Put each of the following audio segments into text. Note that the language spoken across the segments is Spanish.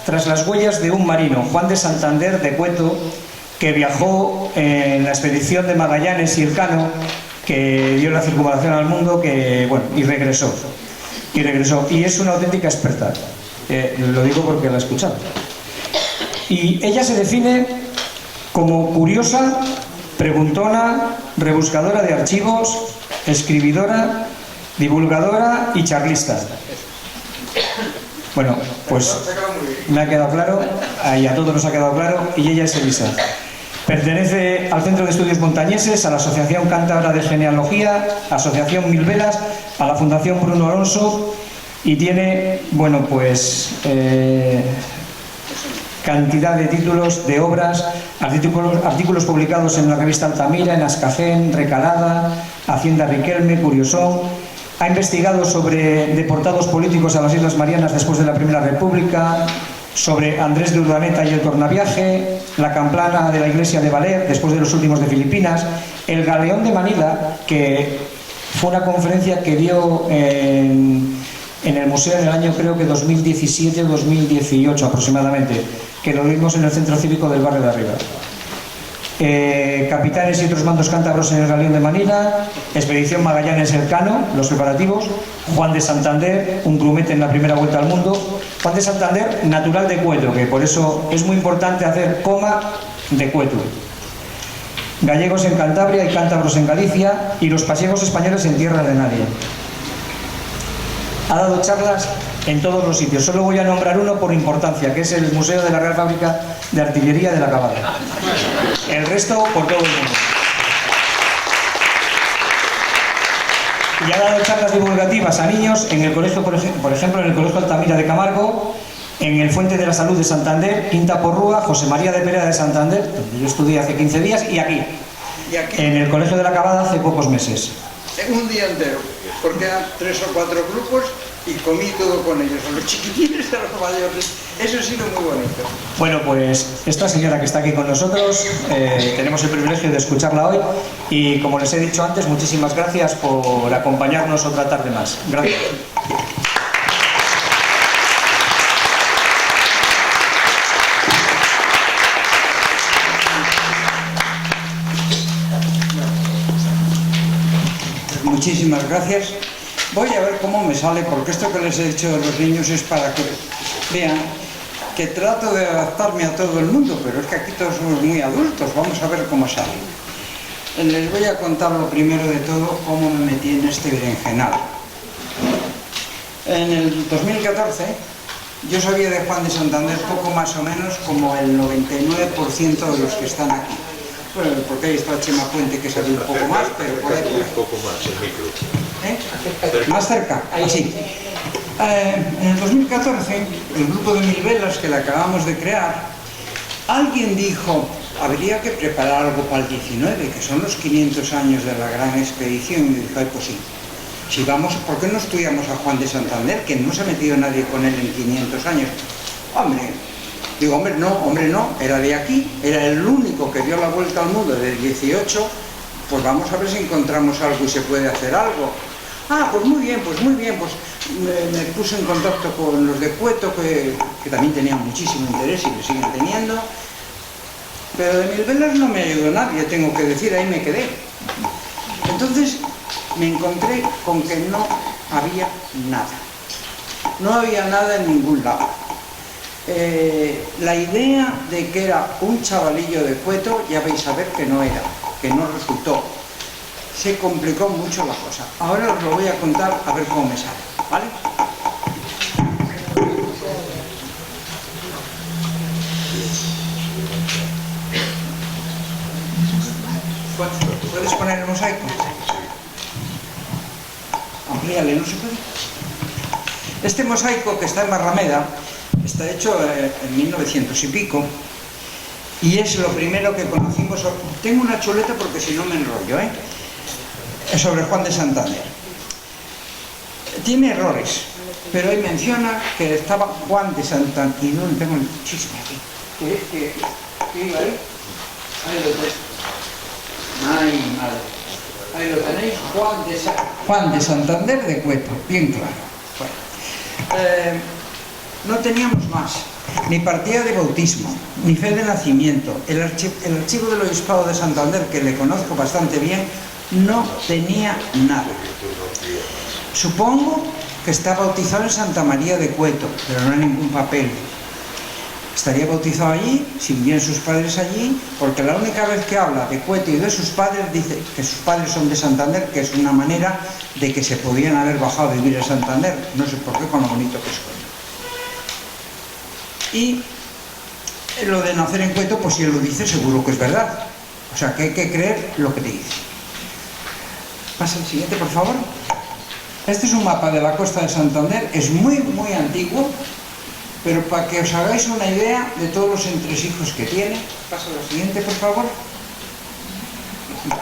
tras las huellas de un marino, Juan de Santander de Cueto, que viajó en la expedición de Magallanes y Elcano, que dio la circunvalación al mundo, y regresó. Y es una auténtica experta. Lo digo porque la he escuchado. Y ella se define como curiosa, preguntona, rebuscadora de archivos, escribidora, divulgadora y charlista. Bueno, pues me ha quedado claro, y a todos nos ha quedado claro, y ella es Elisa. Pertenece al Centro de Estudios Montañeses, a la Asociación Cántabra de Genealogía, Asociación Mil Velas, a la Fundación Bruno Alonso, y tiene, cantidad de títulos, de obras, artículos publicados en la revista Altamira, en Ascafén, Recalada, Hacienda Riquelme, Curiosón. Ha investigado sobre deportados políticos a las Islas Marianas después de la Primera República, sobre Andrés de Urdaneta y el tornaviaje, la Camplana de la Iglesia de Valer después de los últimos de Filipinas, el Galeón de Manila, que fue una conferencia que dio en el museo en el año, creo que 2017 o 2018 aproximadamente, que lo vimos en el Centro Cívico del barrio de arriba. Capitanes y otros mandos cántabros en el Galeón de Manila, Expedición Magallanes Elcano, los preparativos, Juan de Santander, un grumete en la primera vuelta al mundo. Juan de Santander, natural de Cueto, que por eso es muy importante hacer coma de Cueto. Gallegos en Cantabria y cántabros en Galicia, y los pasiegos españoles en tierra de nadie. Ha dado charlas en todos los sitios. Solo voy a nombrar uno por importancia, que es el Museo de la Real Fábrica de Artillería de la Cabada. El resto por todo el mundo. Y ha dado charlas divulgativas a niños en el colegio, por ejemplo, en el Colegio Altamira de Camargo, en el Fuente de la Salud de Santander, Quinta Porrúa, José María de Pereda de Santander, donde yo estudié hace 15 días, y aquí, en el Colegio de la Cabada hace pocos meses. Un día entero, porque eran 3 o 4 grupos y comí todo con ellos, a los chiquitines y a los mayores. Eso ha sido muy bonito. Bueno, pues esta señora que está aquí con nosotros, tenemos el privilegio de escucharla hoy, y como les he dicho antes, muchísimas gracias por acompañarnos otra tarde más. Gracias. Muchísimas gracias. Voy a ver cómo me sale, porque esto que les he dicho de los niños es para que vean que trato de adaptarme a todo el mundo, pero es que aquí todos somos muy adultos. Vamos a ver cómo sale. Les voy a contar lo primero de todo cómo me metí en este berenjenal. En el 2014 yo sabía de Juan de Santander poco más o menos como el 99% de los que están aquí. Bueno, porque ahí está Chema Puente, que sabe un poco más, pero por ahí. Un poco más, el micro. Más cerca, así. En el 2014, el grupo de Mil Velas, que le acabamos de crear, alguien dijo, habría que preparar algo para el 19, que son los 500 años de la gran expedición. Y dije, pues sí. Si vamos, ¿por qué no estudiamos a Juan de Santander, que no se ha metido nadie con él en 500 años? Digo, hombre, no, era de aquí, era el único que dio la vuelta al mundo del 18, pues vamos a ver si encontramos algo y se puede hacer algo. Pues muy bien, me puse en contacto con los de Cueto, que también tenían muchísimo interés y lo siguen teniendo, pero de Mil Velas no me ayudó nadie, tengo que decir, ahí me quedé. Entonces me encontré con que no había nada en ningún lado. La idea de que era un chavalillo de Cueto, ya vais a ver que no era, que no resultó. Se complicó mucho la cosa. Ahora os lo voy a contar a ver cómo me sale, ¿vale? ¿Puedes poner el mosaico? Amplíale, ¿no se puede? Este mosaico, que está en Barrameda, está hecho en 1900 y pico, y es lo primero que conocimos. Tengo una chuleta porque si no me enrollo, sobre Juan de Santander. Tiene errores, pero ahí menciona que estaba Juan de Santander, y no tengo el chisme aquí. ¿Qué iba ahí? Ahí lo tenéis. Ay, madre. Ahí lo tenéis, Juan de Santander de Cueto, bien claro. Bueno. No teníamos más. ni partida de bautismo, ni fe de nacimiento. El archivo del Obispado de Santander, que le conozco bastante bien, no tenía nada. Supongo que está bautizado en Santa María de Cueto, pero no hay ningún papel. Estaría bautizado allí, si vivían sus padres allí, porque la única vez que habla de Cueto y de sus padres, dice que sus padres son de Santander, que es una manera de que se podían haber bajado a vivir en Santander. No sé por qué, con lo bonito que es Cueto. Y lo de nacer en Cueto, pues si él lo dice, seguro que es verdad. O sea, que hay que creer lo que te dice. Pasa el siguiente, por favor. Este es un mapa de la costa de Santander. Es muy, muy antiguo, pero para que os hagáis una idea de todos los entresijos que tiene. Pasa lo siguiente, por favor.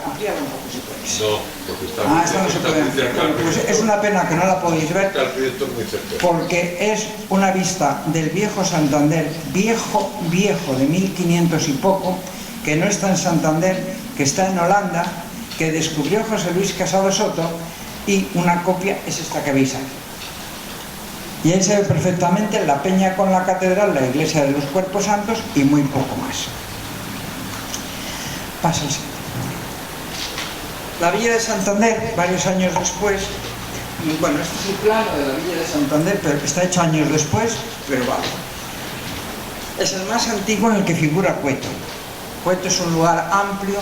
Amplíalo un poco si podéis. No, porque está esta no se puede ampliar. Pues es una pena que no la podéis ver, porque es una vista del viejo Santander, viejo, de 1500 y poco, que no está en Santander, que está en Holanda, que descubrió José Luis Casado Soto, y una copia es esta que veis aquí. Y ahí se ve perfectamente la peña con la catedral, la iglesia de los Cuerpos Santos y muy poco más. Pasa el siguiente. La Villa de Santander, varios años después, bueno, este es el plano de la Villa de Santander, pero está hecho años después, pero vale. Es el más antiguo en el que figura Cueto. Cueto es un lugar amplio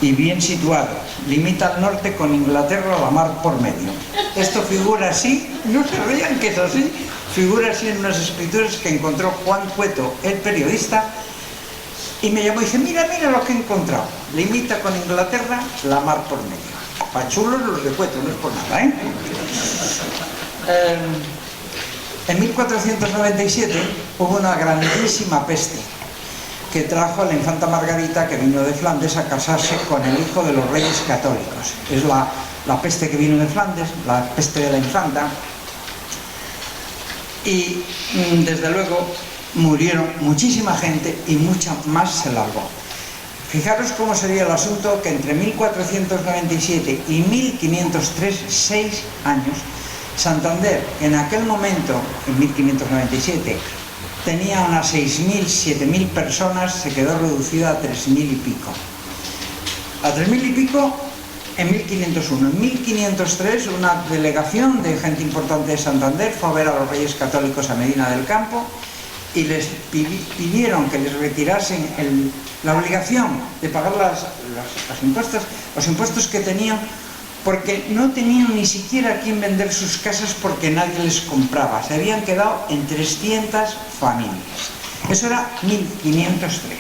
y bien situado. Limita al norte con Inglaterra, la mar por medio. Esto figura así, no sabían que es así, figura así en unas escrituras que encontró Juan Cueto, el periodista, y me llamó y dice, mira lo que he encontrado. Limita con Inglaterra, la mar por medio. Pachulos los de Cueto, no es por nada, ¿eh? En 1497 hubo una grandísima peste que trajo a la infanta Margarita, que vino de Flandes, a casarse con el hijo de los reyes católicos. Es la peste que vino de Flandes, la peste de la infanta. Y desde luego murieron muchísima gente y mucha más se largó. Fijaros cómo sería el asunto que entre 1497 y 1503, 6 años, Santander, en aquel momento, en 1597, tenía unas 6.000, 7.000 personas, se quedó reducida a 3.000 y pico. A 3.000 y pico en 1501. En 1503 una delegación de gente importante de Santander fue a ver a los Reyes Católicos a Medina del Campo y les pidieron que les retirasen la obligación de pagar los impuestos que tenían, porque no tenían ni siquiera a quién vender sus casas porque nadie les compraba. Se habían quedado en 300 familias. Eso era 1503.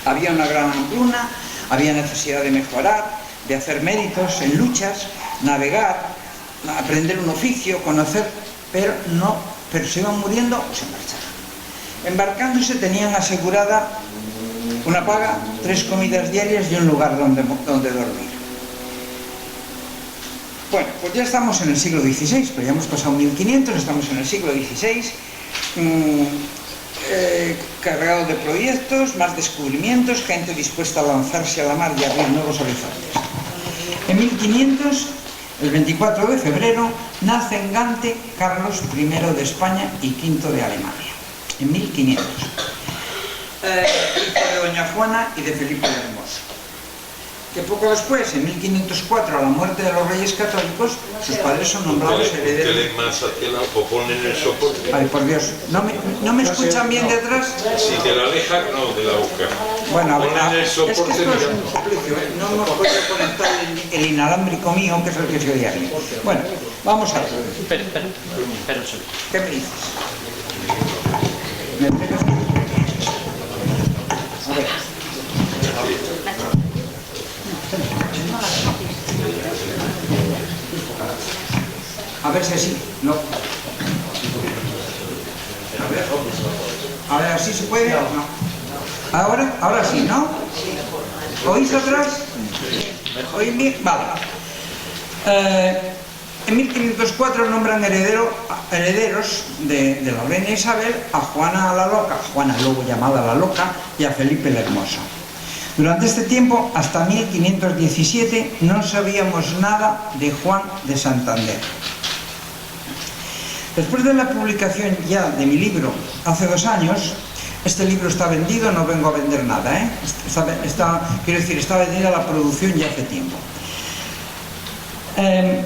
Había una gran hambruna, había necesidad de mejorar, de hacer méritos en luchas, navegar, aprender un oficio, conocer, pero se iban muriendo o se marchaban. Embarcándose tenían asegurada una paga, 3 comidas diarias y un lugar donde dormir. Bueno, pues ya estamos en el siglo XVI, pero ya hemos pasado 1500, estamos en el siglo XVI, cargado de proyectos, más descubrimientos, gente dispuesta a lanzarse a la mar y a abrir nuevos horizontes. En 1500, el 24 de febrero, nace en Gante Carlos I de España y V de Alemania. En 1500. Hijo de doña Juana y de Felipe el Hermoso. Que poco después, en 1504, a la muerte de los Reyes Católicos, sus padres son nombrados herederos. más hacia la o ponen el soporte. Ay, por Dios, ¿no me escuchan bien detrás? Si te la alejas, no, de la boca. Bueno, a ver, ponen el es que esto soporte. es un suplicio, ¿eh? No me puedo conectar el inalámbrico mío, que es el que se oía bien. Bueno, vamos a ver. Espera un segundo. ¿Qué me dices? ¿Me pegas? A ver. A ver si así, no. A ver, ¿así se puede? No. Ahora sí, ¿no? ¿Oís atrás? ¿Oís bien? Vale. En 1504 nombran herederos de la reina Isabel a Juana la Loca, Juana luego llamada la Loca, y a Felipe el Hermoso. Durante este tiempo, hasta 1517, no sabíamos nada de Juan de Santander. Después de la publicación ya de mi libro hace 2 años, este libro está vendido, no vengo a vender nada, quiero decir, está vendida la producción ya hace tiempo. He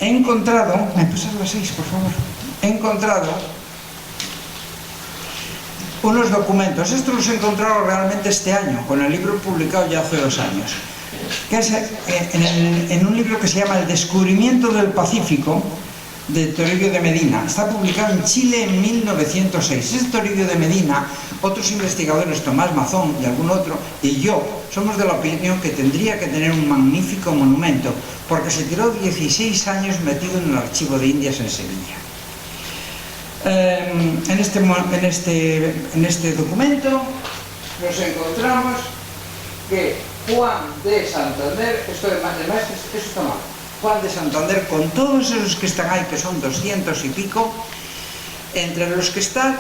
encontrado, ¿me pasas las 6, por favor? He encontrado unos documentos, estos los he encontrado realmente este año, con el libro publicado ya hace 2 años, que es en un libro que se llama El descubrimiento del Pacífico, de Toribio de Medina. Está publicado en Chile en 1906. Este Toribio de Medina, otros investigadores, Tomás Mazón y algún otro, y yo, somos de la opinión que tendría que tener un magnífico monumento, porque se tiró 16 años metido en el Archivo de Indias en Sevilla. En este documento nos encontramos que Juan de Santander, esto está mal, Juan de Santander, con todos esos que están ahí, que son 200 y pico, entre los que están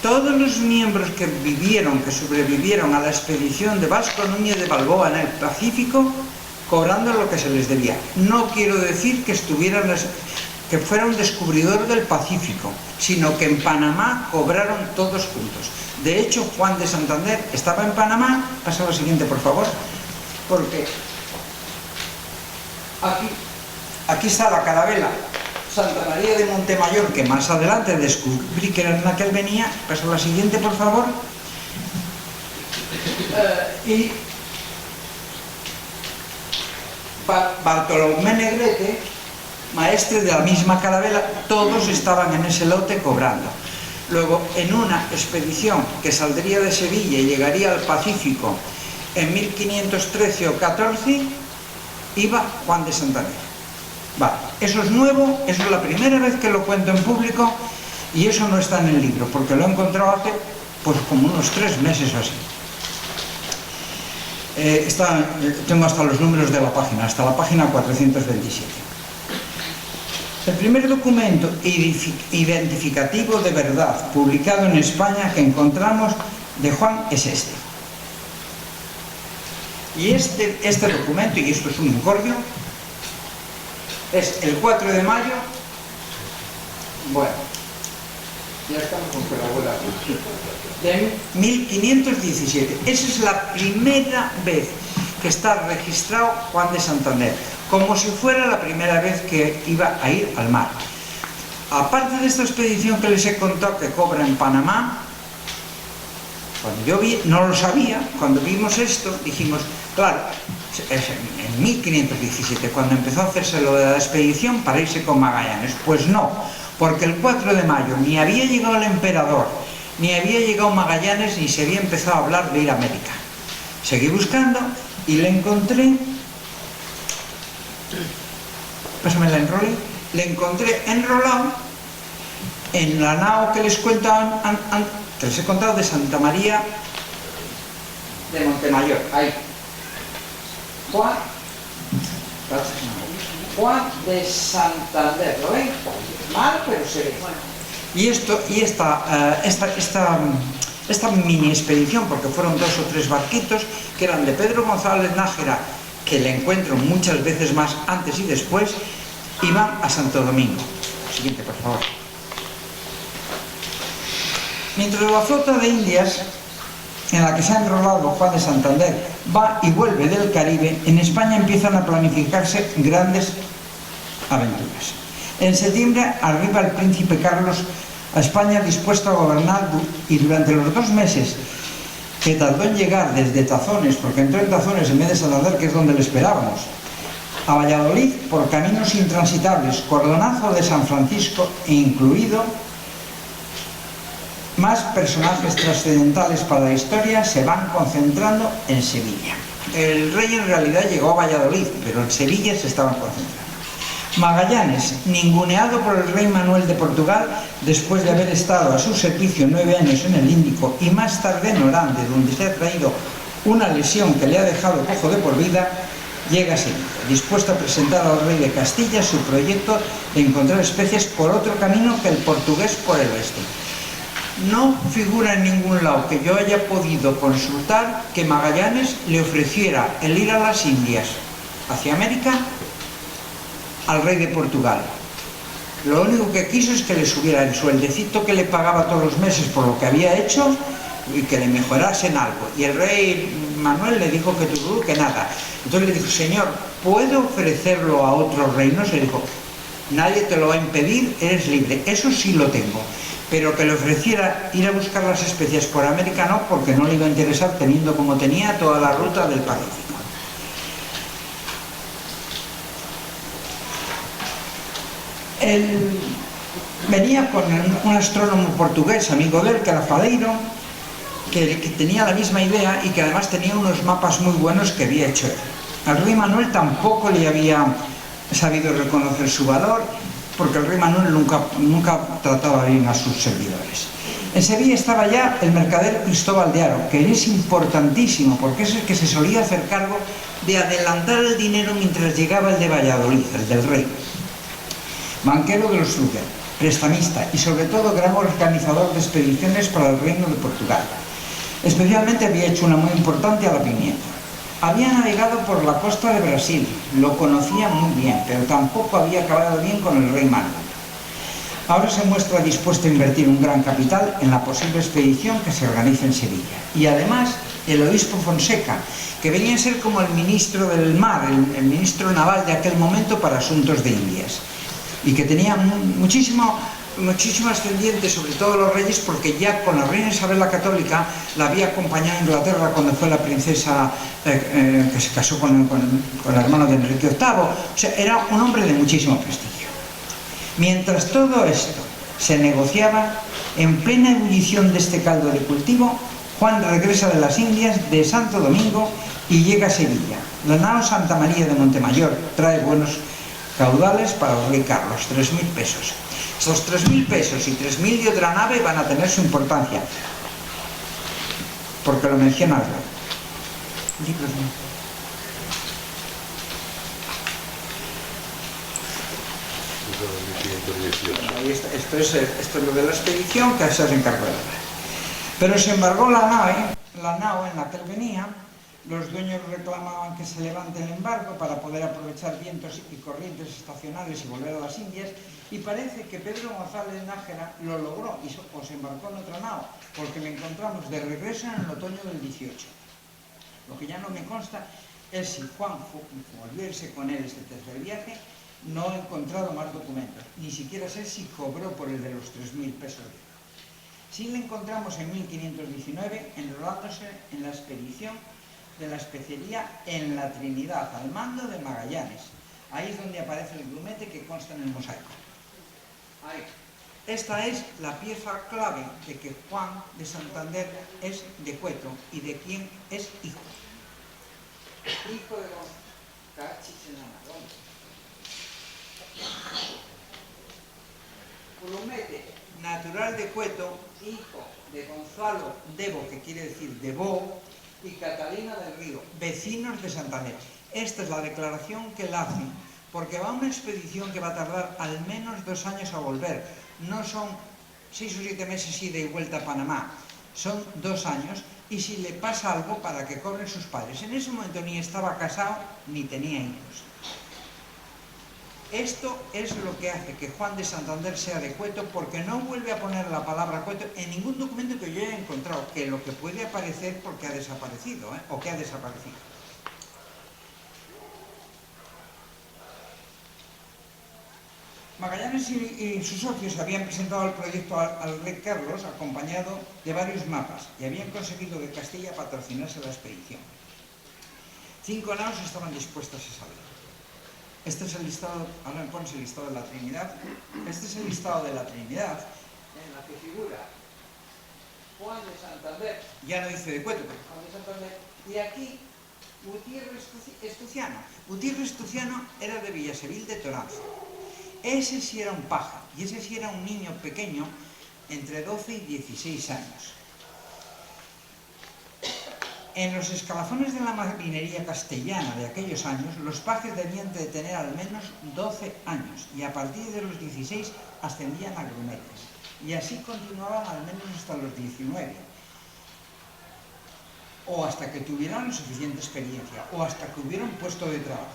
todos los miembros que sobrevivieron a la expedición de Vasco Núñez de Balboa en el Pacífico, cobrando lo que se les debía. No quiero decir que fuera un descubridor del Pacífico, sino que en Panamá cobraron todos juntos. De hecho, Juan de Santander estaba en Panamá. Pasa lo siguiente, por favor, porque aquí está la carabela Santa María de Montemayor, que más adelante descubrí que era en la que él venía. Pasa la siguiente, por favor. Y Bartolomé Negrete, maestre de la misma carabela, todos estaban en ese lote cobrando. Luego, en una expedición que saldría de Sevilla y llegaría al Pacífico en 1513 o 14, iba Juan de Santander. Vale, eso es nuevo, eso es la primera vez que lo cuento en público, y eso no está en el libro, porque lo he encontrado hace pues como unos 3 meses o así. Tengo hasta los números de la página, hasta la página 427. El primer documento identificativo de verdad publicado en España que encontramos de Juan es este. Y este documento, y esto es un incordio, es el 4 de mayo, bueno, ya estamos con que la abuela, de 1517. Esa es la primera vez que está registrado Juan de Santander, como si fuera la primera vez que iba a ir al mar. Aparte de esta expedición que les he contado que cobra en Panamá, cuando yo no lo sabía, cuando vimos esto, dijimos, claro, en 1517, cuando empezó a hacerse lo de la expedición para irse con Magallanes. Pues no, porque el 4 de mayo ni había llegado el emperador, ni había llegado Magallanes, ni se había empezado a hablar de ir a América. Seguí buscando y le encontré, pásame la enrolé, le encontré enrolado en la nao que les cuento que les he contado, de Santa María de Montemayor. Ahí. Juan de Santander, ¿lo ven? Mal, pero se ve. Y esta mini expedición, porque fueron 2 o 3 barquitos, que eran de Pedro González Nájera, que le encuentro muchas veces más antes y después, iban a Santo Domingo. Siguiente, por favor. Mientras la flota de Indias, en la que se ha enrolado Juan de Santander, va y vuelve del Caribe, en España empiezan a planificarse grandes aventuras. En septiembre arriba el príncipe Carlos a España, dispuesto a gobernar, y durante los 2 meses que tardó en llegar desde Tazones, porque entró en Tazones en vez de Santander, que es donde le esperábamos, a Valladolid por caminos intransitables, cordonazo de San Francisco, e incluido más personajes trascendentales para la historia, se van concentrando en Sevilla. El rey en realidad llegó a Valladolid, pero en Sevilla se estaban concentrando. Magallanes, ninguneado por el rey Manuel de Portugal, después de haber estado a su servicio 9 años en el Índico y más tarde en Orán, de donde se ha traído una lesión que le ha dejado cojo de por vida, llega a Sevilla, dispuesto a presentar al rey de Castilla su proyecto de encontrar especies por otro camino que el portugués por el oeste. No figura en ningún lado que yo haya podido consultar que Magallanes le ofreciera el ir a las Indias, hacia América, al rey de Portugal. Lo único que quiso es que le subiera el sueldecito que le pagaba todos los meses por lo que había hecho y que le mejorasen algo. Y el rey Manuel le dijo que nada. Entonces le dijo, señor, ¿puedo ofrecerlo a otros reinos? Le dijo, nadie te lo va a impedir, eres libre. Eso sí lo tengo. Pero que le ofreciera ir a buscar las especias por América no, porque no le iba a interesar teniendo como tenía toda la ruta del Pacífico. Él venía con un astrónomo portugués, amigo de él, que era Fadeiro, que tenía la misma idea y que además tenía unos mapas muy buenos que había hecho él. Al rey Manuel tampoco le había sabido reconocer su valor, porque el rey Manuel nunca trataba bien a sus servidores. En Sevilla estaba ya el mercader Cristóbal de Haro, que es importantísimo, porque es el que se solía hacer cargo de adelantar el dinero mientras llegaba el de Valladolid, el del rey. Banquero de los Fluvial, prestamista y sobre todo gran organizador de expediciones para el reino de Portugal. Especialmente había hecho una muy importante a la pimienta. Había navegado por la costa de Brasil, lo conocía muy bien, pero tampoco había acabado bien con el rey Manuel. Ahora se muestra dispuesto a invertir un gran capital en la posible expedición que se organiza en Sevilla. Y además, el obispo Fonseca, que venía a ser como el ministro del mar, el ministro naval de aquel momento para asuntos de Indias, y que tenía muchísimo ascendiente sobre todos los reyes, porque ya con la reina Isabel la Católica la había acompañado a Inglaterra cuando fue la princesa que se casó con el hermano de Enrique VIII. O sea, era un hombre de muchísimo prestigio. Mientras todo esto se negociaba, en plena ebullición de este caldo de cultivo, Juan regresa de las Indias, de Santo Domingo, y llega a Sevilla. La nao Santa María de Montemayor trae buenos caudales para el rey Carlos, 3.000 pesos. Estos 3.000 pesos y 3.000 de otra nave van a tener su importancia, porque lo menciona algo. Libros, ¿no? Esto es lo de la expedición que se encargó de la. Pero se embargó la nao en la que él venía. Los dueños reclamaban que se levante el embargo para poder aprovechar vientos y corrientes estacionales y volver a las Indias, y parece que Pedro González Nájera lo logró y se embarcó en otra nao, porque me encontramos de regreso en el otoño del 18. Lo que ya no me consta es si Juan volvió a irse con él este tercer viaje. No he encontrado más documentos, ni siquiera sé si cobró por el de los 3.000 pesos. Sí le encontramos en 1519 enrolándose en la expedición de la especería en la Trinidad, al mando de Magallanes. Ahí es donde aparece el grumete que consta en el mosaico. Ahí. Esta es la pieza clave de que Juan de Santander es de Cueto y de quién es hijo. Hijo de los Cachichenamas. Grumete, natural de Cueto, hijo de Gonzalo Debo, que quiere decir Debo, y Catalina del Río, vecinos de Santander. Esta es la declaración que él hace, porque va a una expedición que va a tardar al menos 2 años a volver. No son 6 o 7 meses ida y vuelta a Panamá, son 2 años, y si le pasa algo para que cobren sus padres. En ese momento ni estaba casado ni tenía hijos. Esto es lo que hace que Juan de Santander sea de Cueto, porque no vuelve a poner la palabra Cueto en ningún documento que yo haya encontrado, que lo que puede aparecer porque ha desaparecido, o que ha desaparecido. Magallanes y sus socios habían presentado el proyecto al rey Carlos, acompañado de varios mapas, y habían conseguido de Castilla patrocinarse la expedición. 5 naos estaban dispuestas a salir. Este es el listado, ahora me pones el listado de la Trinidad. Este es el listado de la Trinidad, en la que figura Juan de Santander, ya no dice de Cueto, pero Juan de Santander, y aquí Gutiérrez Estuciano. Gutiérrez Estuciano era de Villasevil de Toranzo. Ese sí era un paja, y ese sí era un niño pequeño, entre 12 y 16 años. En los escalafones de la marinería castellana de aquellos años, los pajes debían de tener al menos 12 años, y a partir de los 16 ascendían a grumetes, y así continuaban al menos hasta los 19, o hasta que tuvieran suficiente experiencia, o hasta que hubiera un puesto de trabajo.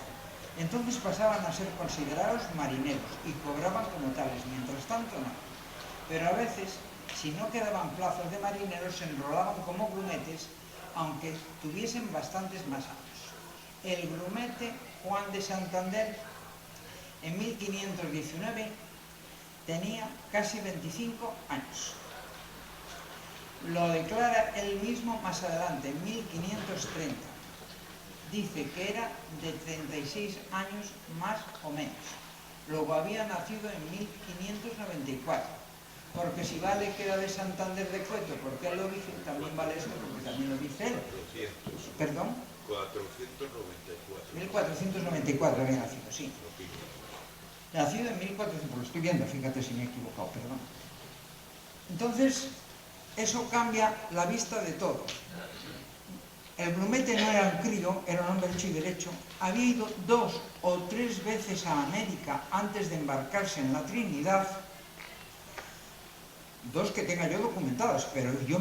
Entonces pasaban a ser considerados marineros y cobraban como tales, mientras tanto no. Pero a veces, si no quedaban plazas de marineros, se enrolaban como grumetes, aunque tuviesen bastantes más años. El grumete Juan de Santander, en 1519, tenía casi 25 años. Lo declara él mismo más adelante, en 1530. Dice que era de 36 años más o menos. Luego había nacido en 1594. Porque si vale que era de Santander de Cueto, porque él lo dice, también vale esto porque también lo dice él. 400. ¿Perdón? 494. 1494 había nacido, sí. Nacido en 1400, lo estoy viendo, fíjate si me he equivocado, perdón. Entonces, eso cambia la vista de todo. El grumete no era un crío, era un hombre hecho y derecho. Había ido 2 o 3 veces a América antes de embarcarse en la Trinidad. 2 que tenga yo documentados, pero yo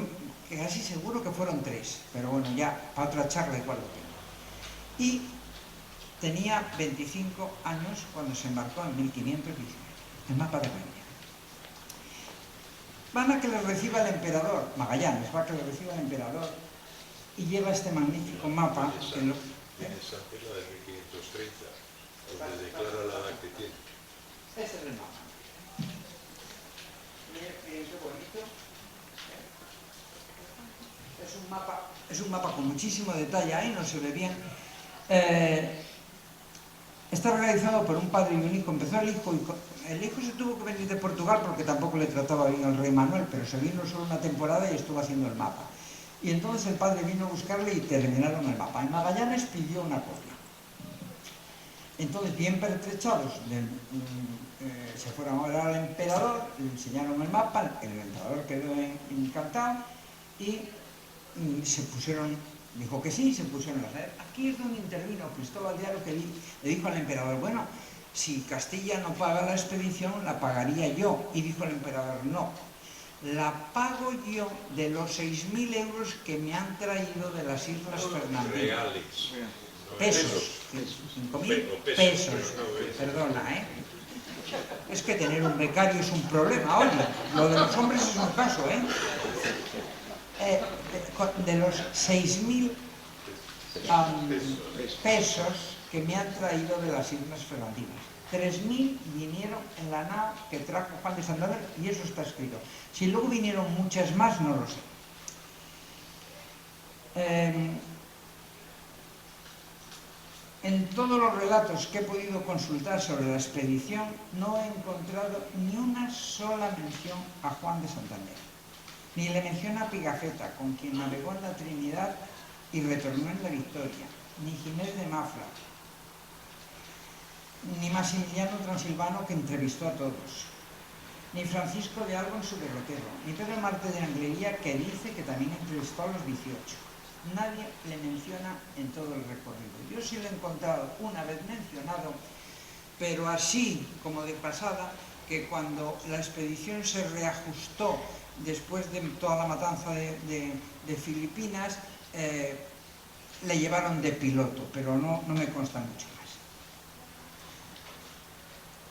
casi seguro que fueron 3. Pero bueno, ya para otra charla igual lo tengo. Y tenía 25 años cuando se embarcó en 1519. El mapa de América. Van a que le reciba el emperador, Magallanes, va a que le reciba el emperador y lleva este magnífico mapa. Que lo, Esa es la de 1530, donde declara la edad que tiene. Ese es el mapa. Mire qué bonito. Es un mapa con muchísimo detalle, ahí no se ve bien. Está realizado por un padre y un hijo. Empezó el hijo se tuvo que venir de Portugal porque tampoco le trataba bien al rey Manuel, pero se vino solo una temporada y estuvo haciendo el mapa. Y entonces el padre vino a buscarle y terminaron el mapa. Y Magallanes pidió una copia. Entonces, bien pertrechados, se fueron a ver al emperador, le enseñaron el mapa, el emperador quedó encantado y se pusieron, dijo que sí, se pusieron a hacer. Aquí es donde intervino Cristóbal de Haro, que le dijo al emperador, bueno, si Castilla no paga la expedición, la pagaría yo. Y dijo el emperador, no, la pago yo de los 6.000 euros que me han traído de las Islas Fernandinas. Reales. Pesos. 5.000 pesos. Perdona, ¿eh? Es que tener un becario es un problema, oye. Lo de los hombres es un caso, ¿eh? De los 6.000 pesos que me han traído de las Islas Fernandinas. 3.000 vinieron en la nao que trajo Juan de Santander y eso está escrito. Si luego vinieron muchas más, no lo sé. En todos los relatos que he podido consultar sobre la expedición no he encontrado ni una sola mención a Juan de Santander. Ni le menciona a Pigafetta, con quien navegó en la Trinidad y retornó en la Victoria, ni Ginés de Mafra, ni Maximiliano Transilvano, que entrevistó a todos, ni Francisco de Alba en su derrotero, ni Pedro Marte de Anglería, que dice que también entrevistó a los 18. Nadie le menciona en todo el recorrido. Yo sí lo he encontrado una vez mencionado, pero así como de pasada, que cuando la expedición se reajustó después de toda la matanza de Filipinas, le llevaron de piloto, pero no me consta mucho más.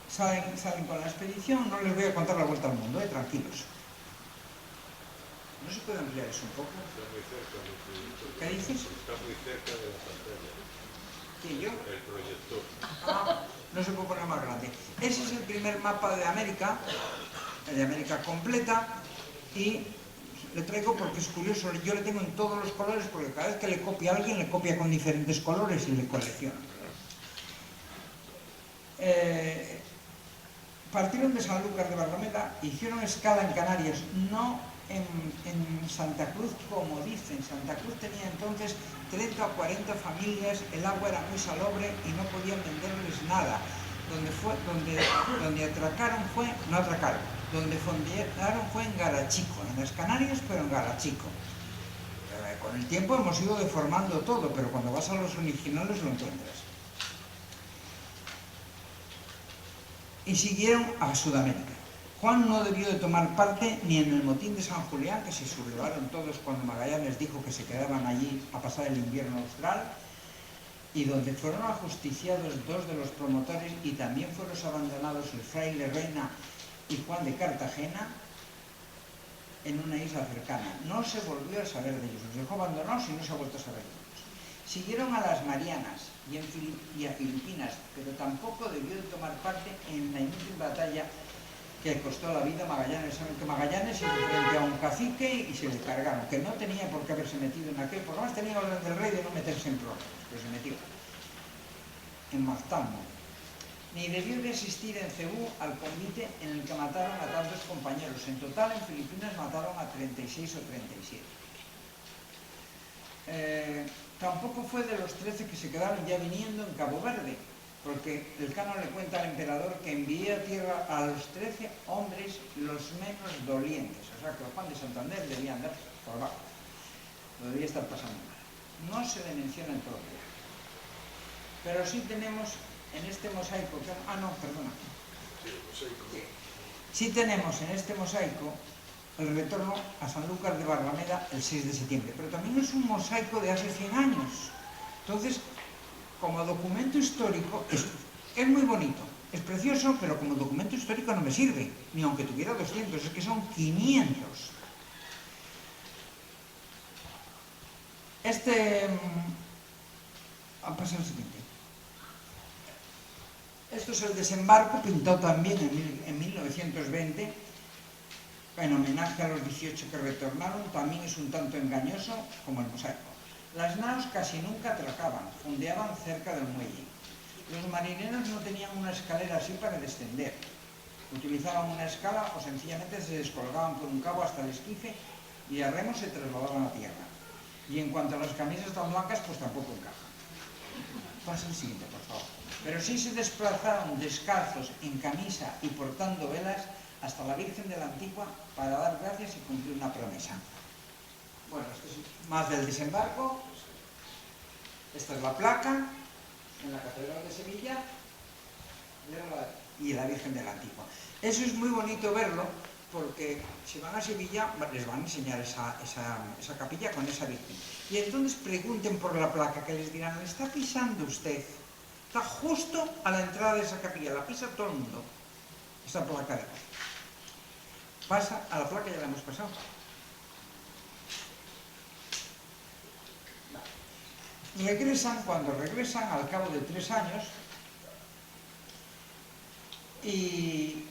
Salen con la expedición, no les voy a contar la vuelta al mundo, tranquilos. ¿No se puede ampliar eso un poco? Está muy cerca del proyector. ¿Qué dices? Está muy cerca de la pantalla. ¿Quién, yo? El proyector. No se puede poner más grande. Ese es el primer mapa de América completa, y le traigo porque es curioso. Yo le tengo en todos los colores porque cada vez que le copia a alguien, le copia con diferentes colores y le colecciona. Partieron de Sanlúcar de Barrameda, hicieron escala en Canarias, no en Santa Cruz, como dicen. Santa Cruz tenía entonces 30 o 40 familias, el agua era muy salobre y no podían venderles nada. Donde atracaron donde fondearon fue en Garachico, en las Canarias, pero en Garachico. Con el tiempo hemos ido deformando todo, pero cuando vas a los originales lo encuentras. Y siguieron a Sudamérica. Juan no debió de tomar parte ni en el motín de San Julián, que se sublevaron todos cuando Magallanes dijo que se quedaban allí a pasar el invierno austral, y donde fueron ajusticiados dos de los promotores y también fueron abandonados el fraile Reina y Juan de Cartagena en una isla cercana. No se volvió a saber de ellos, los dejó abandonados y no se ha vuelto a saber de ellos. Siguieron a las Marianas y a Filipinas, pero tampoco debió de tomar parte en la inútil batalla que costó la vida a Magallanes. Saben que Magallanes se frente a un cacique y se le cargaron, que no tenía por qué haberse metido en aquel, por lo menos tenía orden del rey de no meterse en problemas, pero se metió en Martalmo. Ni debió de asistir en Cebú al convite en el que mataron a tantos compañeros. En total en Filipinas mataron a 36 o 37. Tampoco fue de los 13 que se quedaron ya viniendo en Cabo Verde, porque el canon le cuenta al emperador que envié a tierra a los 13 hombres los menos dolientes. O sea que Juan de Santander debía andar por abajo, lo debía estar pasando mal. No se le menciona en todo el viaje. Pero sí tenemos en este mosaico, sí tenemos en este mosaico el retorno a Sanlúcar de Barrameda el 6 de septiembre, pero también es un mosaico de hace 100 años. Entonces, como documento histórico, es muy bonito, es precioso, pero como documento histórico no me sirve, ni aunque tuviera 200, es que son 500. Pasa al siguiente. Esto es el desembarco, pintado también en 1920, en homenaje a los 18 que retornaron. También es un tanto engañoso como el mosaico. Las naos casi nunca atracaban, fondeaban cerca del muelle. Los marineros no tenían una escalera así para descender. Utilizaban una escala o sencillamente se descolgaban por un cabo hasta el esquife y a remo se trasladaban a tierra. Y en cuanto a las camisas tan blancas, pues tampoco encajan. Pasa el siguiente, por favor. Pero sí se desplazaron descalzos en camisa y portando velas hasta la Virgen de la Antigua para dar gracias y cumplir una promesa. Bueno, esto es más del desembarco. Esta es la placa en la Catedral de Sevilla y la Virgen de la Antigua. Eso es muy bonito verlo porque si van a Sevilla les van a enseñar esa capilla con esa Virgen. Y entonces pregunten por la placa, que les dirán, ¿le está pisando usted? Está justo a la entrada de esa capilla, la pisa todo el mundo, esa placa de aquí. Pasa a la placa, ya la hemos pasado. Cuando regresan al cabo de 3 años, y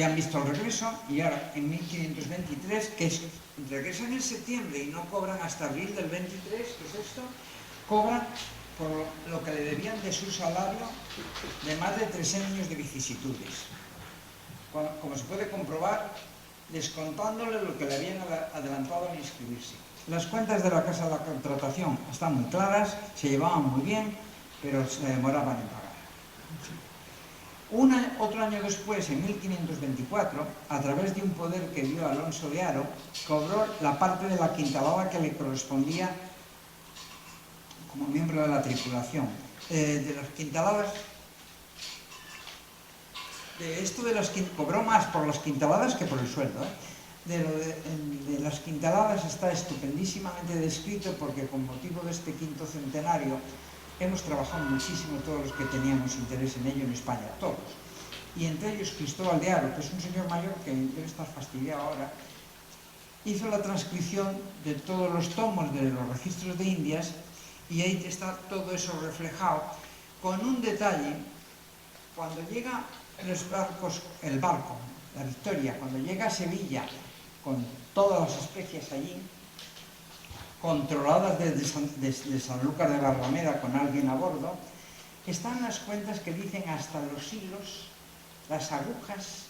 han visto el regreso, y ahora en 1523, regresan en septiembre y no cobran hasta abril del 23, ¿qué es esto? Cobran por lo que le debían de su salario de más de 3 años de vicisitudes. Como se puede comprobar, descontándole lo que le habían adelantado al inscribirse. Las cuentas de la Casa de la Contratación están muy claras, se llevaban muy bien, pero se demoraban en pagar. Otro año después, en 1524, a través de un poder que dio Alonso de Haro, cobró la parte de la quintalada que le correspondía como miembro de la tripulación. De las quintaladas, cobró más por las quintaladas que por el sueldo. De las quintaladas está estupendísimamente descrito porque con motivo de este 5º centenario hemos trabajado muchísimo todos los que teníamos interés en ello en España, todos. Y entre ellos Cristóbal de Haro, que es un señor mayor que debe estar fastidiado ahora, hizo la transcripción de todos los tomos de los registros de Indias y ahí está todo eso reflejado, con un detalle. Cuando llega el barco, la Victoria, cuando llega a Sevilla con todas las especies allí, controladas desde Sanlúcar de Barrameda con alguien a bordo, están las cuentas que dicen hasta los hilos, las agujas,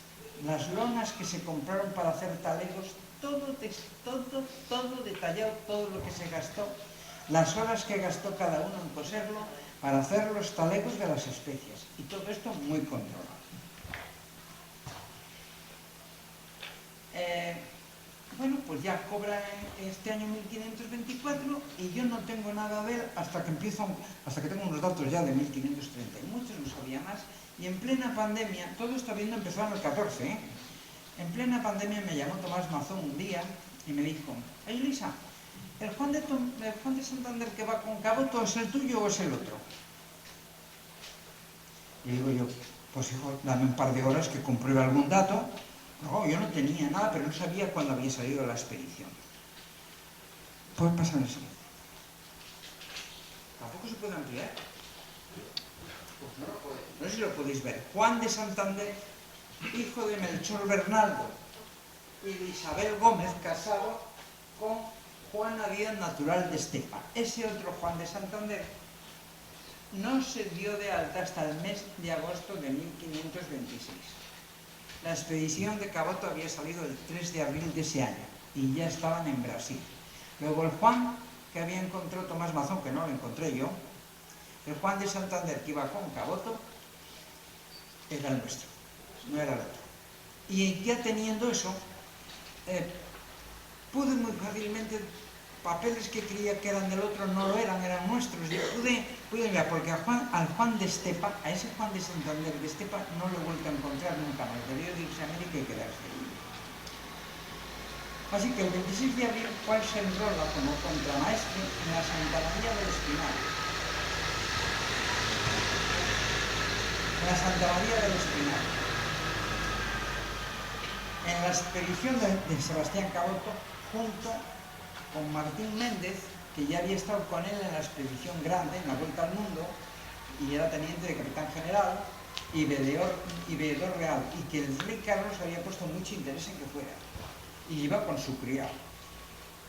las lonas que se compraron para hacer talegos, todo detallado, todo lo que se gastó, las horas que gastó cada uno en coserlo para hacer los talegos de las especias, y todo esto muy controlado. Bueno, pues ya cobra este año 1524 y yo no tengo nada de él hasta que tengo unos datos ya de 1530, y muchos no sabía más. Y en plena pandemia, todo esto habiendo empezado en el 14, en plena pandemia me llamó Tomás Mazón un día y me dijo: «Ay, Elisa, ¿el Juan de Santander que va con Caboto es el tuyo o es el otro?». Y digo yo: «Pues hijo, dame un par de horas que compruebe algún dato». No, yo no tenía nada, pero no sabía cuándo había salido la expedición. Pues pasa el siguiente. ¿Tampoco se puede ampliar? Pues no lo podéis. No sé si lo podéis ver. Juan de Santander, hijo de Melchor Bernaldo y de Isabel Gómez, casado con Juana Díaz, natural de Estepa. Ese otro Juan de Santander no se dio de alta hasta el mes de agosto de 1526. La expedición de Caboto había salido el 3 de abril de ese año y ya estaban en Brasil. Luego el Juan que había encontrado Tomás Mazón, que no lo encontré yo, el Juan de Santander que iba con Caboto, era el nuestro, no era el otro. Y ya teniendo eso, pude muy fácilmente, papeles que creía que eran del otro no lo eran, eran nuestros. Y pude mirar, porque al Juan de Estepa, a ese Juan de Santander de Estepa, no lo he vuelto a encontrar nunca más. Debió de irse a América y quedarse ahí. Así que el 26 de abril, Juan se enrola como contramaestre en la Santa María del Espinar. En la Santa María del Espinar. En la expedición de Sebastián Caboto, junto con Martín Méndez, que ya había estado con él en la expedición grande, en la Vuelta al Mundo, y era teniente de capitán general, y veedor real, y que el rey Carlos había puesto mucho interés en que fuera. Y iba con su criado,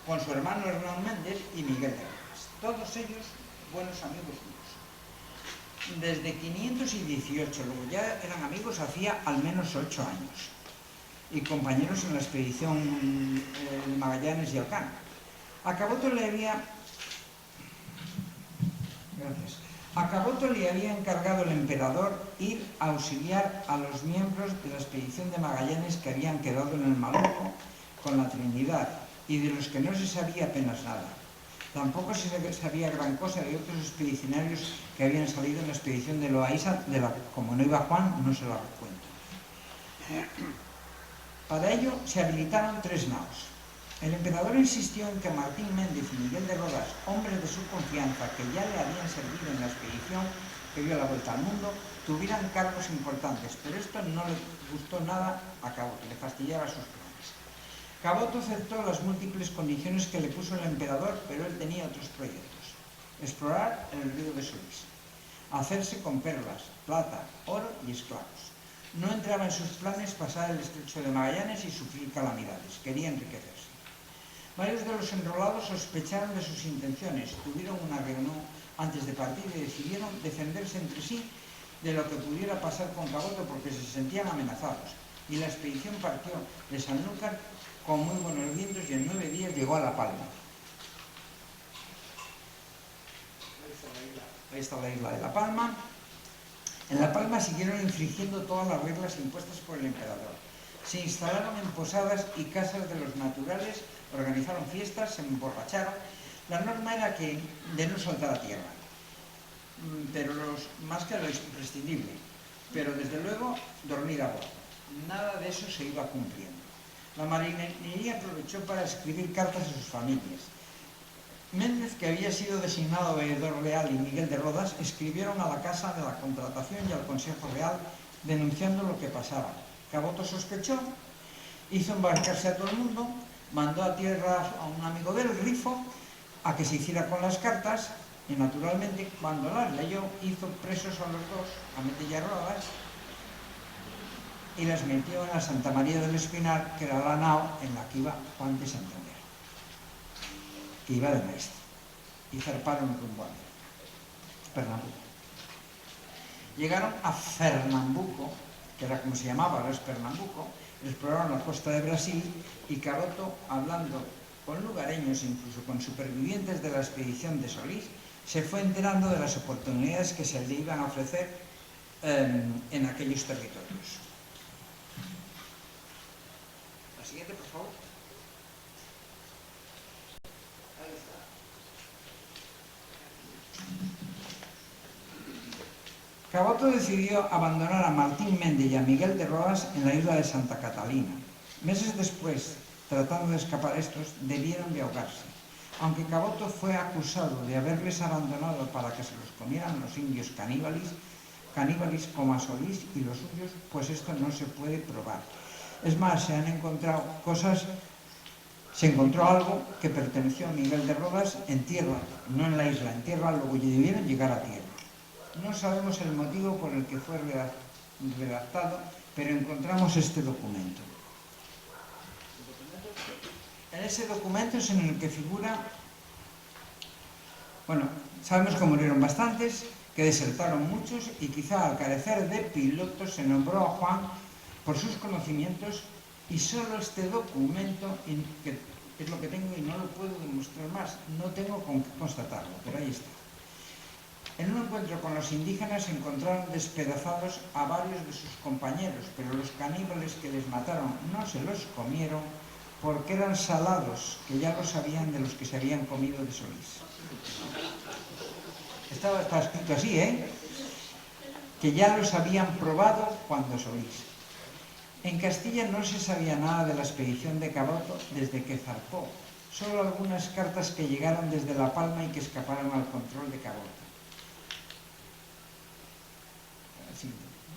con su hermano Hernán Méndez y Miguel de Rodas. Todos ellos buenos amigos míos. Desde 518, luego ya eran amigos hacía al menos 8 años. Y compañeros en la expedición de Magallanes y Elcano. A Caboto le había encargado el emperador ir a auxiliar a los miembros de la expedición de Magallanes que habían quedado en el Maluco con la Trinidad y de los que no se sabía apenas nada. Tampoco se sabía gran cosa de otros expedicionarios que habían salido en la expedición de Loaiza, como no iba Juan, no se la cuento. Para ello se habilitaron 3 naos. El emperador insistió en que Martín Méndez y Miguel de Rodas, hombres de su confianza que ya le habían servido en la expedición que dio la Vuelta al Mundo, tuvieran cargos importantes, pero esto no le gustó nada a Caboto, le fastidiaba sus planes. Caboto aceptó las múltiples condiciones que le puso el emperador, pero él tenía otros proyectos. Explorar el río de Solís, hacerse con perlas, plata, oro y esclavos. No entraba en sus planes pasar el estrecho de Magallanes y sufrir calamidades, quería enriquecerse. Varios de los enrolados sospecharon de sus intenciones, tuvieron una reunión antes de partir y decidieron defenderse entre sí de lo que pudiera pasar con Caboto porque se sentían amenazados. Y la expedición partió de Sanlúcar con muy buenos vientos y en 9 días llegó a La Palma. Ahí está la isla de La Palma. En La Palma siguieron infringiendo todas las reglas impuestas por el emperador. Se instalaron en posadas y casas de los naturales, organizaron fiestas, se emborracharon. La norma era que de no soltar a tierra, pero más que lo imprescindible, pero desde luego dormir a bordo. Nada de eso se iba cumpliendo. La marinería aprovechó para escribir cartas a sus familias. Méndez, que había sido designado veedor real, y Miguel de Rodas escribieron a la Casa de la Contratación y al Consejo Real denunciando lo que pasaba. Caboto sospechó, hizo embarcarse a todo el mundo, mandó a tierra a un amigo del Rifo a que se hiciera con las cartas y naturalmente cuando las leyó hizo presos a los dos, a Méndez y a Rodas, y las metió en la Santa María del Espinar, que era la nao en la que iba Juan de Santander, que iba de maestre, y zarparon rumbo a Pernambuco. Llegaron a Fernambuco, que era como se llamaba, ahora es Pernambuco, exploraron la costa de Brasil y Caboto, hablando con lugareños, incluso con supervivientes de la expedición de Solís, se fue enterando de las oportunidades que se le iban a ofrecer en aquellos territorios. La siguiente, por favor. Ahí está. Caboto decidió abandonar a Martín Méndez y a Miguel de Rodas en la isla de Santa Catalina. Meses después tratando de escapar estos, debieron de ahogarse. Aunque Caboto fue acusado de haberles abandonado para que se los comieran los indios caníbales como a Solís y los suyos, pues esto no se puede probar. Es más, se han encontrado cosas, se encontró algo que perteneció a Miguel de Rodas en tierra, no en la isla, en tierra, luego debieron llegar a tierra. No sabemos el motivo por el que fue redactado, pero encontramos este documento. En ese documento es en el que figura, bueno, sabemos que murieron bastantes, que desertaron muchos y quizá al carecer de pilotos se nombró a Juan por sus conocimientos y solo este documento, que es lo que tengo y no lo puedo demostrar más, no tengo con qué constatarlo, pero ahí está. En un encuentro con los indígenas encontraron despedazados a varios de sus compañeros, pero los caníbales que les mataron no se los comieron porque eran salados, que ya lo sabían de los que se habían comido de Solís. Está escrito así, que ya los habían probado cuando Solís. En Castilla no se sabía nada de la expedición de Caboto desde que zarpó, solo algunas cartas que llegaron desde La Palma y que escaparon al control de Caboto. Así,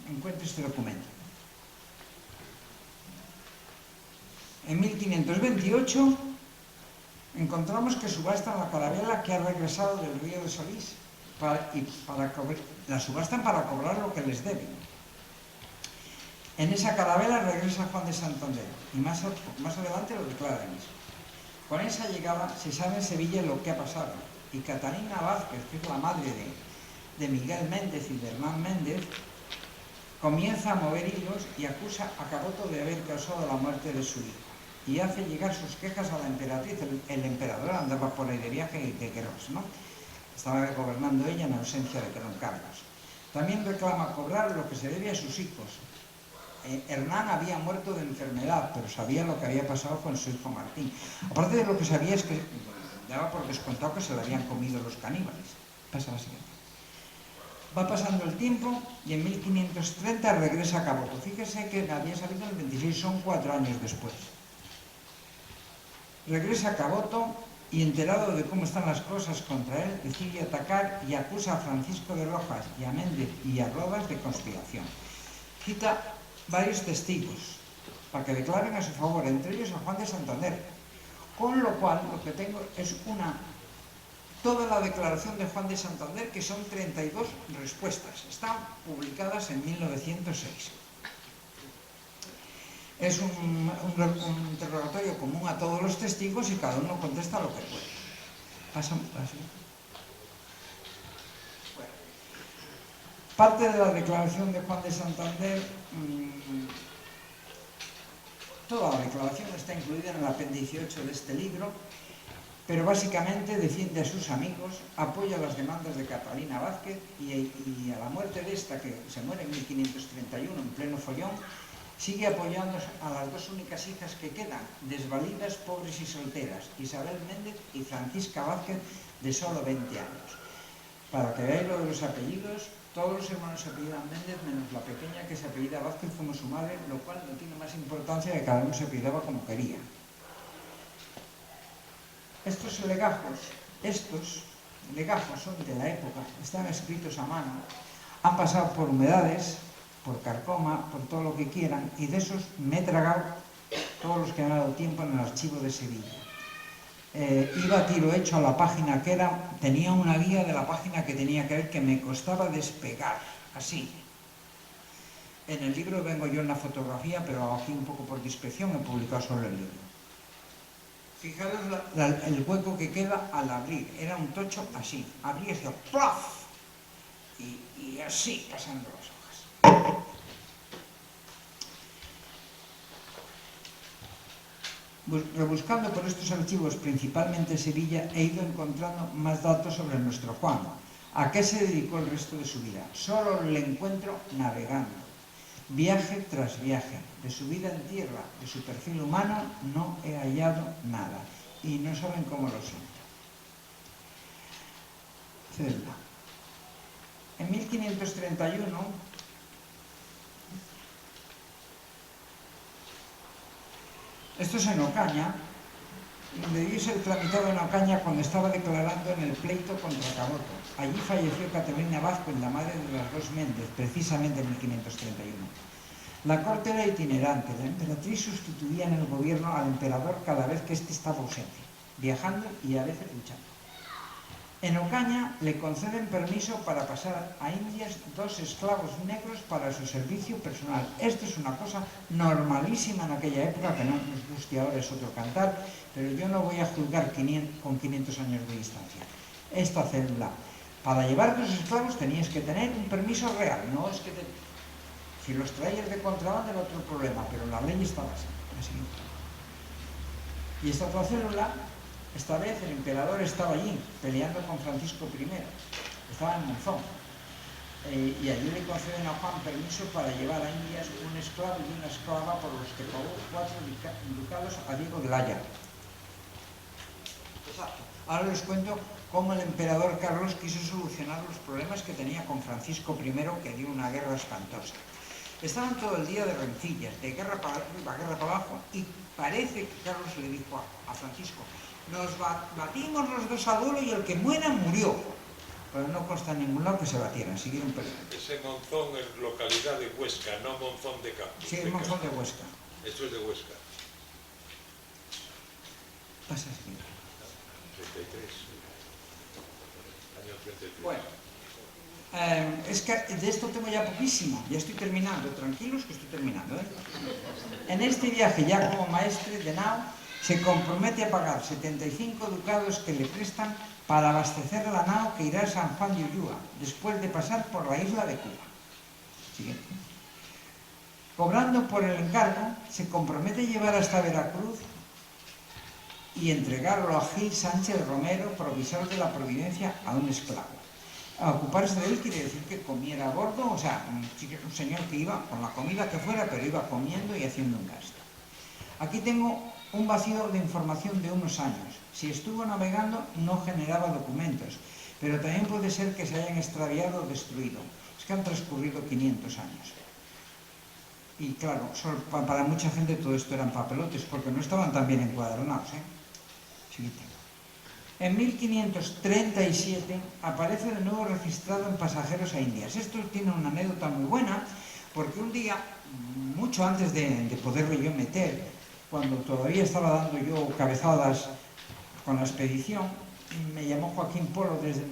encuentro este documento. En 1528 encontramos que subastan la carabela que ha regresado del río de Solís. La subastan para cobrar lo que les deben. En esa carabela regresa Juan de Santander y más adelante lo declara él mismo. Con esa llegada se sabe en Sevilla lo que ha pasado y Catalina Vázquez, que es la madre de Miguel Méndez y de Hernán Méndez, comienza a mover hilos y acusa a Caboto de haber causado la muerte de su hijo y hace llegar sus quejas a la emperatriz. El emperador andaba por ahí de viaje de Querós, ¿no? Estaba gobernando ella en ausencia de don Carlos. También reclama cobrar lo que se debe a sus hijos. Hernán había muerto de enfermedad, pero sabía lo que había pasado con su hijo Martín. Aparte de lo que sabía es que daba por descontado que se lo habían comido los caníbales. Pasa la siguiente. Va pasando el tiempo y en 1530 regresa a Caboto. Fíjese que había salido en el 26, son 4 años después. Regresa a Caboto y enterado de cómo están las cosas contra él, decide atacar y acusa a Francisco de Rojas y a Méndez y a Rodas de conspiración. Cita varios testigos para que declaren a su favor, entre ellos a Juan de Santander, con lo cual lo que tengo es toda la declaración de Juan de Santander, que son 32 respuestas, están publicadas en 1906. Es un interrogatorio común a todos los testigos y cada uno contesta lo que puede. Pasamos así. Bueno. Parte de la declaración de Juan de Santander, toda la declaración está incluida en el apéndice 8 de este libro, pero básicamente defiende a sus amigos, apoya las demandas de Catalina Vázquez y a la muerte de esta, que se muere en 1531 en pleno follón, sigue apoyando a las dos únicas hijas que quedan, desvalidas, pobres y solteras, Isabel Méndez y Francisca Vázquez, de solo 20 años. Para que veáis lo de los apellidos, todos los hermanos se apellidan Méndez, menos la pequeña que se apellida Vázquez como su madre, lo cual no tiene más importancia que cada uno se apellidaba como quería. Estos legajos son de la época, están escritos a mano, han pasado por humedades, por carcoma, por todo lo que quieran, y de esos me he tragado todos los que han dado tiempo en el archivo de Sevilla. Iba a tiro hecho a la página que era, tenía una guía de la página que tenía que ver que me costaba despegar, así. En el libro vengo yo en la fotografía, pero aquí un poco por discreción he publicado solo el libro. Fijaros el hueco que queda al abrir, era un tocho así, abrí hacia ¡plaf! Y así pasando las hojas. Rebuscando por estos archivos, principalmente en Sevilla, he ido encontrando más datos sobre nuestro Juan. ¿A qué se dedicó el resto de su vida? Solo le encuentro navegando, viaje tras viaje. De su vida en tierra, de su perfil humano, no he hallado nada. Y no saben cómo lo siento. Celda. En 1531, Esto es en Ocaña, debió ser tramitado en Ocaña cuando estaba declarando en el pleito contra Caboto. Allí falleció Catalina Vázquez, la madre de las dos Méndez, precisamente en 1531. La corte era itinerante, la emperatriz sustituía en el gobierno al emperador cada vez que éste estaba ausente, viajando y a veces luchando. En Ocaña le conceden permiso para pasar a Indias 2 esclavos negros para su servicio personal. Esto es una cosa normalísima en aquella época, que no nos guste ahora es otro cantar, pero yo no voy a juzgar con 500 años de distancia. Esta célula, para llevar 2 esclavos tenías que tener un permiso real, no es que si los traías de contrabando era otro problema, pero la ley estaba así. Y esta otra célula, esta vez el emperador estaba allí, peleando con Francisco I, estaba en Monzón, y allí le conceden a Juan permiso para llevar a Indias un esclavo y una esclava por los que pagó 4 ducados a Diego de Laya. Ahora les cuento cómo el emperador Carlos quiso solucionar los problemas que tenía con Francisco I, que dio una guerra espantosa. Estaban todo el día de rencillas, de guerra para arriba, guerra para abajo, y parece que Carlos le dijo a Francisco: nos batimos los dos a duelo y el que muera murió. Pero no consta en ningún lado que se batieran, siguieron peleando. Ese Monzón es localidad de Huesca, no Monzón de Campos. Sí, es Monzón de Huesca. Esto es de Huesca. Pasa así. 33. Año 33. Bueno, es que de esto tengo ya poquísimo, ya estoy terminando, tranquilos que estoy terminando. En este viaje, ya como maestre de nao, se compromete a pagar 75 ducados que le prestan para abastecer la nao que irá a San Juan de Ulúa, después de pasar por la isla de Cuba. Siguiente. Cobrando por el encargo, se compromete a llevar hasta Veracruz y entregarlo a Gil Sánchez Romero, provisor de la Providencia, a un esclavo. A ocuparse de él quiere decir que comiera a bordo, o sea, un señor que iba con la comida que fuera, pero iba comiendo y haciendo un gasto. Aquí tengo un vacío de información de unos años. Si estuvo navegando no generaba documentos, pero también puede ser que se hayan extraviado o destruido. Es que han transcurrido 500 años. Y claro, para mucha gente todo esto eran papelotes, porque no estaban tan bien encuadernados. Siguiente. En 1537 aparece de nuevo registrado en pasajeros a Indias. Esto tiene una anécdota muy buena, porque un día, mucho antes de poderme yo meter, cuando todavía estaba dando yo cabezadas con la expedición, me llamó Joaquín Polo desde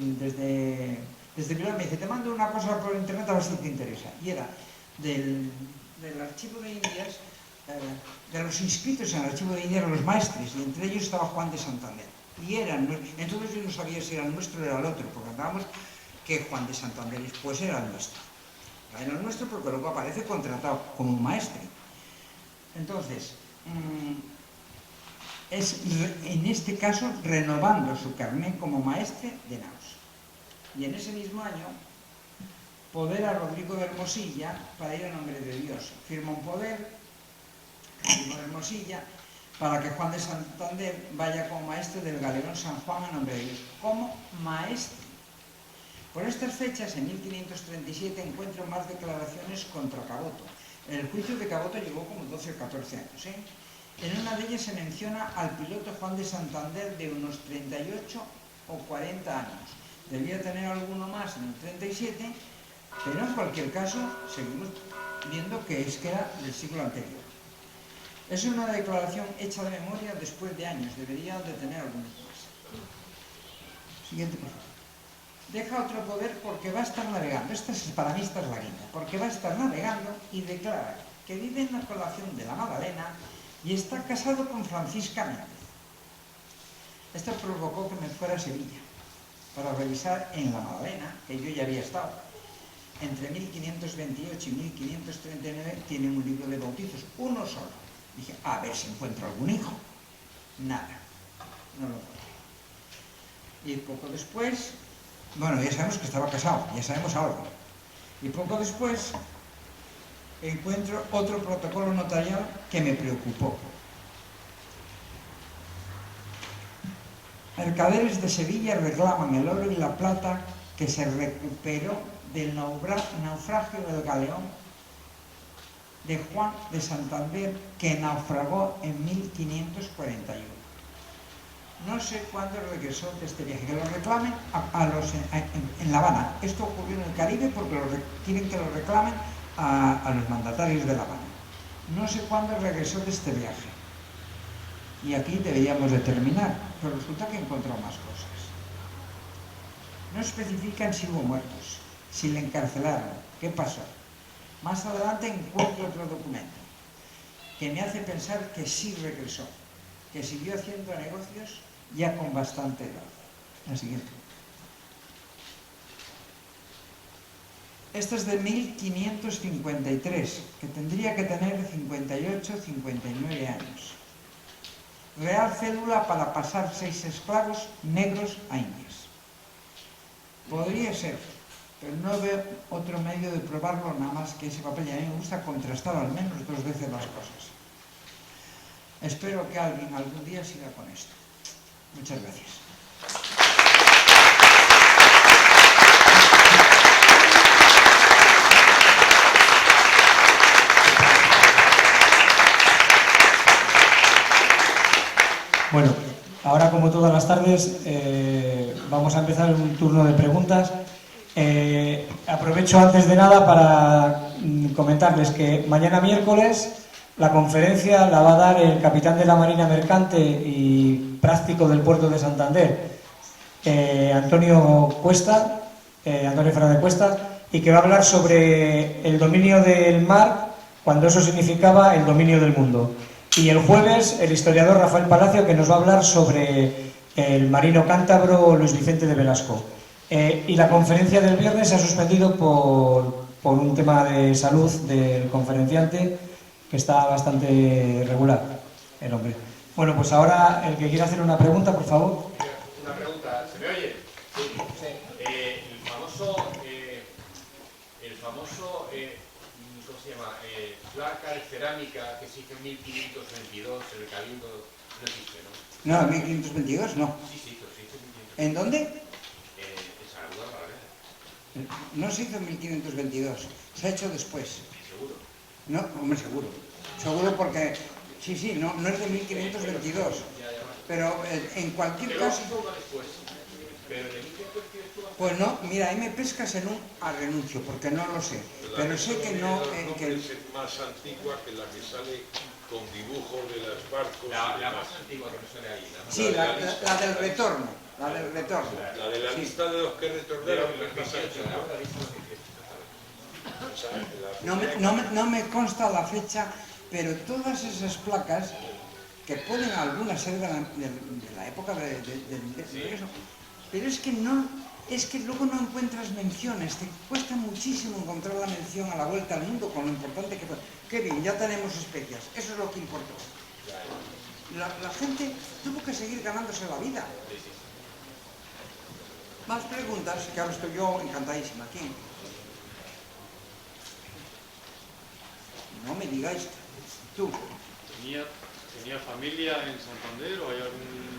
Bilbao y me dice: te mando una cosa por internet a ver si te interesa. Y era del archivo de Indias, de los inscritos en el archivo de Indias, los maestres, y entre ellos estaba Juan de Santander. Y entonces yo no sabía si era el nuestro o era el otro, porque andábamos que Juan de Santander pues era el nuestro. Era el nuestro porque luego aparece contratado como un maestre. Entonces, es en este caso renovando su carnet como maestre de naos. Y en ese mismo año, poder a Rodrigo de Hermosilla para ir a nombre de Dios. Firma un poder, Rodrigo de Hermosilla, para que Juan de Santander vaya como maestre del galeón San Juan a nombre de Dios, como maestre. Por estas fechas, en 1537, encuentro más declaraciones contra Caboto. El juicio de Caboto llegó como 12 o 14 años. En una de ellas se menciona al piloto Juan de Santander de unos 38 o 40 años. Debía tener alguno más en el 37, pero en cualquier caso seguimos viendo que era del siglo anterior. Es una declaración hecha de memoria después de años, debería de tener algunos más. Siguiente, por favor. Deja otro poder porque va a estar navegando. Para mí esta es la guinda. Porque va a estar navegando y declara que vive en la colación de la Magdalena y está casado con Francisca Méndez. Esto provocó que me fuera a Sevilla para revisar en la Magdalena, que yo ya había estado. Entre 1528 y 1539 tiene un libro de bautizos, uno solo. Dije, a ver si encuentro algún hijo. Nada, no lo encontré. Y poco después, bueno, ya sabemos que estaba casado, ya sabemos algo. Y poco después encuentro otro protocolo notarial que me preocupó. Mercaderes de Sevilla reclaman el oro y la plata que se recuperó del naufragio del galeón de Juan de Santander, que naufragó en 1541. No sé cuándo regresó de este viaje, que lo reclamen en La Habana. Esto ocurrió en el Caribe porque quieren que lo reclamen a los mandatarios de La Habana. No sé cuándo regresó de este viaje. Y aquí deberíamos de terminar, pero resulta que encontró más cosas. No especifican si hubo muertos, si le encarcelaron, qué pasó. Más adelante encuentro otro documento que me hace pensar que sí regresó, que siguió haciendo negocios ya con bastante edad. La siguiente. Esta es de 1553, que tendría que tener 58, 59 años. Real célula para pasar 6 esclavos negros a indias. Podría ser, pero no veo otro medio de probarlo nada más que ese papel, y a mí me gusta contrastar al menos 2 veces las cosas. Espero que alguien algún día siga con esto. Muchas gracias. Bueno, ahora como todas las tardes vamos a empezar un turno de preguntas. Aprovecho antes de nada para comentarles que mañana miércoles la conferencia la va a dar el capitán de la Marina Mercante y práctico del puerto de Santander, Antonio Fernández Cuesta, y que va a hablar sobre el dominio del mar cuando eso significaba el dominio del mundo. Y el jueves el historiador Rafael Palacio, que nos va a hablar sobre el marino cántabro Luis Vicente de Velasco. Y la conferencia del viernes se ha suspendido por un tema de salud del conferenciante, que está bastante regular, el hombre. Bueno, pues ahora el que quiera hacer una pregunta, por favor. Una pregunta, ¿se me oye? Sí. El famoso ¿cómo se llama? Placa de cerámica que se hizo en 1522 en el Cabildo, no existe, ¿no? No, en 1522 no. Sí, se hizo en 1522. ¿En dónde? En Zaragoza, Balaguer. No se hizo en 1522, se ha hecho después. ¿Seguro? No, hombre, seguro. Seguro porque, sí, no es de 1522. Pero en cualquier Pero caso... un poco después. Pero de 1522... Pues no, mira, ahí me pescas en un renuncio, porque no lo sé. Pero sé que no... Es más antigua que la que sale con dibujos de los barcos. La más antigua que me suena ahí, ¿no? Sí, la del retorno. La del retorno. La de la Sí. lista de los que retornaron Pero es más antigua. No me consta la fecha, pero todas esas placas, que pueden algunas ser de la época del Imperio, pero es que luego no encuentras menciones, te cuesta muchísimo encontrar la mención a la vuelta al mundo con lo importante que fue. Qué bien, ya tenemos especias, eso es lo que importó. La gente tuvo que seguir ganándose la vida. Más preguntas, que ahora estoy yo encantadísima. ¿Quién? No me digáis. Tú. ¿Tenía familia en Santander o hay algún...?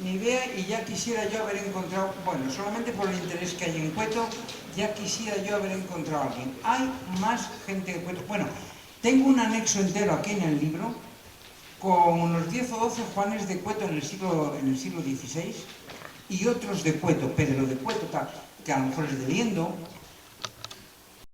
Ni idea, y ya quisiera yo haber encontrado, bueno, solamente por el interés que hay en Cueto, ya quisiera yo haber encontrado a alguien. Hay más gente de Cueto. Bueno, tengo un anexo entero aquí en el libro, con unos 10 o 12 Juanes de Cueto en el siglo XVI, y otros de Cueto, Pedro de Cueto, que a lo mejor es de Liendo,